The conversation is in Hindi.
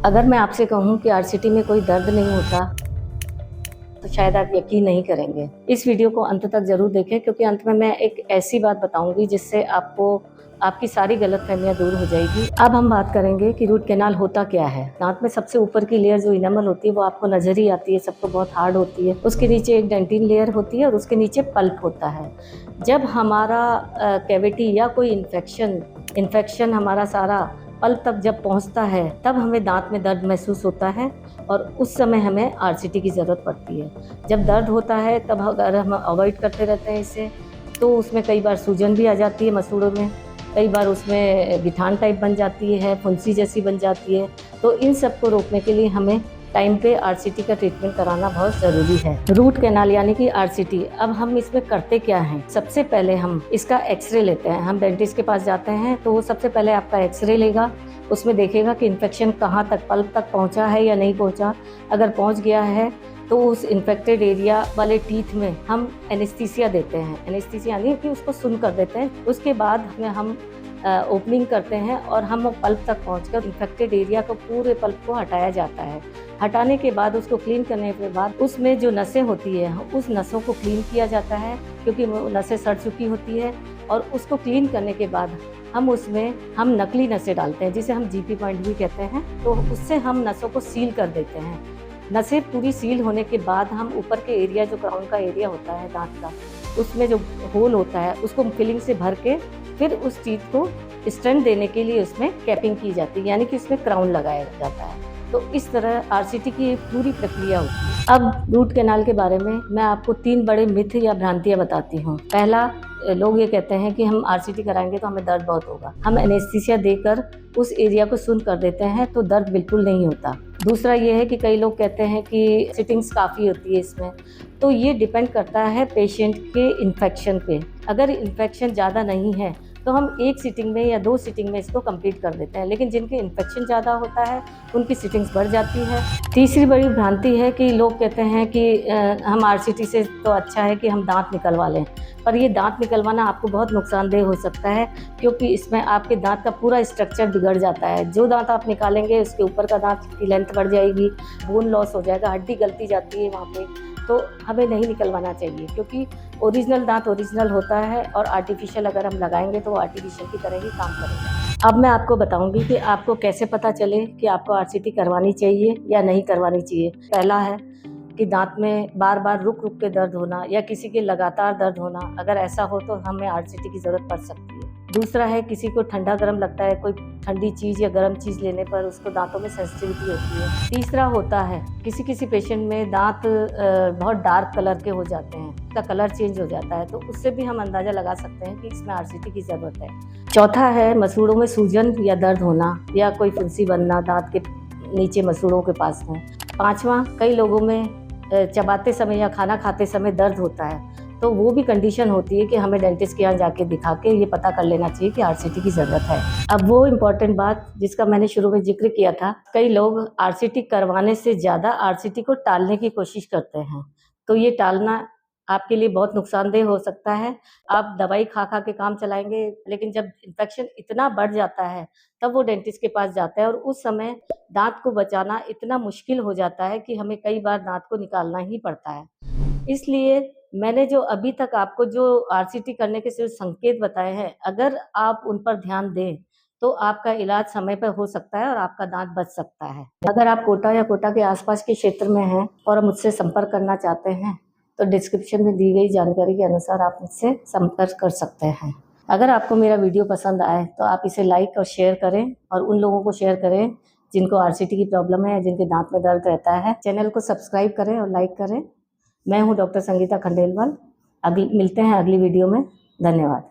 अगर मैं आपसे कहूँ कि आरसीटी में कोई दर्द नहीं होता तो शायद आप यकीन नहीं करेंगे। इस वीडियो को अंत तक जरूर देखें, क्योंकि अंत में मैं एक ऐसी बात बताऊंगी जिससे आपकी सारी गलतफहमियां दूर हो जाएगी। अब हम बात करेंगे कि रूट कैनाल होता क्या है। दांत में सबसे ऊपर की लेयर जो इनेमल होती है वो आपको नजर ही आती है, सबको बहुत हार्ड होती है। उसके नीचे एक डेंटिन लेयर होती है और उसके नीचे पल्प होता है। जब हमारा कैविटी या कोई इन्फेक्शन हमारा सारा पल्प तक जब पहुंचता है तब हमें दांत में दर्द महसूस होता है और उस समय हमें आरसीटी की ज़रूरत पड़ती है। जब दर्द होता है तब अगर हम अवॉइड करते रहते हैं इसे, तो उसमें कई बार सूजन भी आ जाती है मसूड़ों में, कई बार उसमें गिठान टाइप बन जाती है, फुंसी जैसी बन जाती है। तो इन सब को रोकने के लिए हमें टाइम पे आरसीटी का ट्रीटमेंट कराना बहुत ज़रूरी है। रूट कैनाल यानी कि आरसीटी, अब हम इसमें करते क्या हैं। सबसे पहले हम इसका एक्सरे लेते हैं। हम डेंटिस्ट के पास जाते हैं तो वो सबसे पहले आपका एक्सरे लेगा, उसमें देखेगा कि इन्फेक्शन कहाँ तक, पल्प तक पहुँचा है या नहीं पहुँचा। अगर पहुँच गया है तो उस इन्फेक्टेड एरिया वाले टीथ में हम एनेस्थीसिया देते हैं। एनेस्थीसिया यानी कि उसको सुन कर देते हैं। उसके बाद हम ओपनिंग करते हैं और हम पल्प तक पहुंचकर इन्फेक्टेड एरिया को, पूरे पल्प को हटाया जाता है। हटाने के बाद उसको क्लीन करने के बाद उसमें जो नसें होती है उस नसों को क्लीन किया जाता है, क्योंकि वो नसें सड़ चुकी होती है। और उसको क्लीन करने के बाद हम नकली नसें डालते हैं, जिसे हम जीपी पॉइंट भी कहते हैं। तो उससे हम नसों को सील कर देते हैं। नसें पूरी सील होने के बाद हम ऊपर के एरिया, जो क्राउन का एरिया होता है दांत का, उसमें जो होल होता है उसको फिलिंग से भर के फिर उस चीज़ को स्ट्रेंथ देने के लिए उसमें कैपिंग की जाती है, यानी कि उसमें क्राउन लगाया जाता है। तो इस तरह आरसीटी की पूरी प्रक्रिया होती है। अब रूट कैनाल के बारे में मैं आपको 3 बड़े मिथ या भ्रांतियां बताती हूँ। पहला, लोग ये कहते हैं कि हम आरसीटी कराएंगे तो हमें दर्द बहुत होगा। हम एनेस्थीसिया देकर उस एरिया को सुन कर देते हैं तो दर्द बिल्कुल नहीं होता। दूसरा ये है कि कई लोग कहते हैं कि सिटिंग्स काफ़ी होती है इसमें। तो ये डिपेंड करता है पेशेंट के इन्फेक्शन पे। अगर इन्फेक्शन ज़्यादा नहीं है तो हम 1 सिटिंग में या 2 सिटिंग में इसको कंप्लीट कर देते हैं, लेकिन जिनके इन्फेक्शन ज़्यादा होता है उनकी सिटिंग्स बढ़ जाती है। तीसरी बड़ी भ्रांति है कि लोग कहते हैं कि हम आरसीटी से तो अच्छा है कि हम दांत निकलवा लें, पर ये दांत निकलवाना आपको बहुत नुकसानदेह हो सकता है, क्योंकि इसमें आपके दांत का पूरा स्ट्रक्चर बिगड़ जाता है। जो दांत आप निकालेंगे उसके ऊपर का दांत की लेंथ बढ़ जाएगी, बोन लॉस हो जाएगा, हड्डी गलती जाती है वहाँ पे। तो हमें नहीं निकलवाना चाहिए, क्योंकि ओरिजिनल दांत ओरिजिनल होता है और आर्टिफिशियल अगर हम लगाएंगे तो वो आर्टिफिशियल की तरह ही काम करेगा। अब मैं आपको बताऊंगी कि आपको कैसे पता चले कि आपको आरसीटी करवानी चाहिए या नहीं करवानी चाहिए। पहला है कि दांत में बार बार रुक रुक के दर्द होना या किसी के लगातार दर्द होना। अगर ऐसा हो तो हमें आरसीटी की ज़रूरत पड़ सकती है। दूसरा है किसी को ठंडा गर्म लगता है, कोई ठंडी चीज़ या गर्म चीज़ लेने पर उसको दांतों में सेंसिटिविटी होती है। तीसरा होता है किसी पेशेंट में दांत बहुत डार्क कलर के हो जाते हैं, उसका कलर चेंज हो जाता है, तो उससे भी हम अंदाज़ा लगा सकते हैं कि इसमें आरसीटी की ज़रूरत है। चौथा है मसूड़ों में सूजन या दर्द होना या कोई फुंसी बनना दांत के नीचे मसूड़ों के पास में। पाँचवा, कई लोगों में चबाते समय या खाना खाते समय दर्द होता है, तो वो भी कंडीशन होती है कि हमें डेंटिस्ट के यहाँ जाके दिखा के ये पता कर लेना चाहिए कि आरसीटी की ज़रूरत है। अब वो इम्पॉर्टेंट बात जिसका मैंने शुरू में जिक्र किया था, कई लोग आरसीटी करवाने से ज़्यादा आरसीटी को टालने की कोशिश करते हैं, तो ये टालना आपके लिए बहुत नुकसानदेह हो सकता है। आप दवाई खा खा के काम चलाएंगे, लेकिन जब इन्फेक्शन इतना बढ़ जाता है तब वो डेंटिस्ट के पास जाता है और उस समय दांत को बचाना इतना मुश्किल हो जाता है कि हमें कई बार दांत को निकालना ही पड़ता है। इसलिए मैंने जो अभी तक आपको जो आरसीटी करने के सिर्फ संकेत बताए हैं, अगर आप उन पर ध्यान दें तो आपका इलाज समय पर हो सकता है और आपका दांत बच सकता है। अगर आप कोटा या कोटा के आसपास के क्षेत्र में हैं और मुझसे संपर्क करना चाहते हैं तो डिस्क्रिप्शन में दी गई जानकारी के अनुसार आप मुझसे संपर्क कर सकते हैं। अगर आपको मेरा वीडियो पसंद आए तो आप इसे लाइक और शेयर करें और उन लोगों को शेयर करें जिनको आरसीटी की प्रॉब्लम है या जिनके दांत में दर्द रहता है। चैनल को सब्सक्राइब करें और लाइक करें। मैं हूं डॉक्टर संगीता खंडेलवाल। मिलते हैं अगली वीडियो में। धन्यवाद।